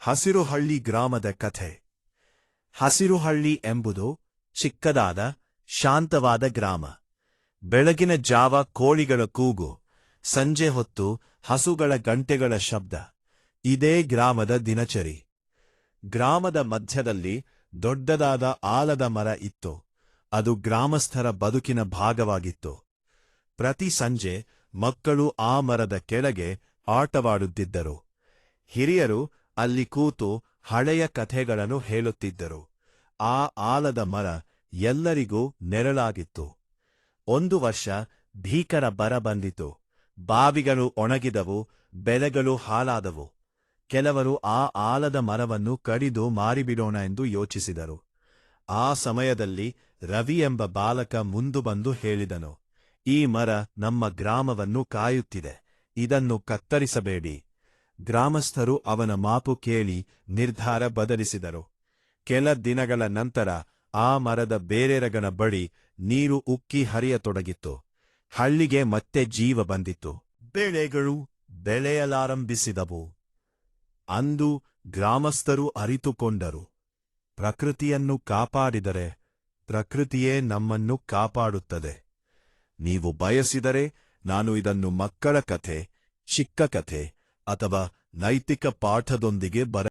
ಹಸಿರುಹಳ್ಳಿ ಗ್ರಾಮದ ಕಥೆ. ಹಸಿರುಹಳ್ಳಿ ಎಂಬುದು ಚಿಕ್ಕದಾದ ಶಾಂತವಾದ ಗ್ರಾಮ. ಬೆಳಗಿನ ಜಾವ ಕೋಳಿಗಳ ಕೂಗು, ಸಂಜೆ ಹೊತ್ತು ಹಸುಗಳ ಗಂಟೆಗಳ ಶಬ್ದ ಇದೇ ಗ್ರಾಮದ ದಿನಚರಿ. ಗ್ರಾಮದ ಮಧ್ಯದಲ್ಲಿ ದೊಡ್ಡದಾದ ಆಲದ ಮರ ಇತ್ತು. ಅದು ಗ್ರಾಮಸ್ಥರ ಬದುಕಿನ ಭಾಗವಾಗಿತ್ತು. ಪ್ರತಿ ಸಂಜೆ ಮಕ್ಕಳು ಆ ಮರದ ಕೆಳಗೆ ಆಟವಾಡುತ್ತಿದ್ದರು. ಹಿರಿಯರು ಅಲ್ಲಿ ಕೂತು ಹಳೆಯ ಕಥೆಗಳನ್ನು ಹೇಳುತ್ತಿದ್ದರು. ಆ ಆಲದ ಮರ ಎಲ್ಲರಿಗೂ ನೆರಳಾಗಿತ್ತು. ಒಂದು ವರ್ಷ ಭೀಕರ ಬರ ಬಂದಿತು. ಬಾವಿಗಳು ಒಣಗಿದವು, ಬೆಳೆಗಳು ಹಾಳಾದವು. ಕೆಲವರು ಆ ಆಲದ ಮರವನ್ನು ಕಡಿದು ಮಾರಿಬಿಡೋಣ ಎಂದು ಯೋಚಿಸಿದರು. ಆ ಸಮಯದಲ್ಲಿ ರವಿ ಎಂಬ ಬಾಲಕ ಮುಂದು ಬಂದು ಹೇಳಿದನು, ಈ ಮರ ನಮ್ಮ ಗ್ರಾಮವನ್ನು ಕಾಯುತ್ತಿದೆ, ಇದನ್ನು ಕತ್ತರಿಸಬೇಡಿ. ಗ್ರಾಮಸ್ಥರು ಅವನ ಮಾತು ಕೇಳಿ ನಿರ್ಧಾರ ಬದಲಿಸಿದರು. ಕೆಲ ದಿನಗಳ ನಂತರ ಆ ಮರದ ಬೇರೆರಗನ ಬಳಿ ನೀರು ಉಕ್ಕಿ ಹರಿಯತೊಡಗಿತ್ತು. ಹಳ್ಳಿಗೆ ಮತ್ತೆ ಜೀವ ಬಂದಿತ್ತು. ಬೆಳೆಗಳು ಬೆಳೆಯಲಾರಂಭಿಸಿದವು. ಅಂದು ಗ್ರಾಮಸ್ಥರು ಅರಿತುಕೊಂಡರು, ಪ್ರಕೃತಿಯನ್ನು ಕಾಪಾಡಿದರೆ ಪ್ರಕೃತಿಯೇ ನಮ್ಮನ್ನು ಕಾಪಾಡುತ್ತದೆ. ನೀವು ಬಯಸಿದರೆ ನಾನು ಇದನ್ನು ಮಕ್ಕಳ ಕಥೆ, ಚಿಕ್ಕ ಕಥೆ ಅಥವಾ ನೈತಿಕ ಪಾಠದೊಂದಿಗೆ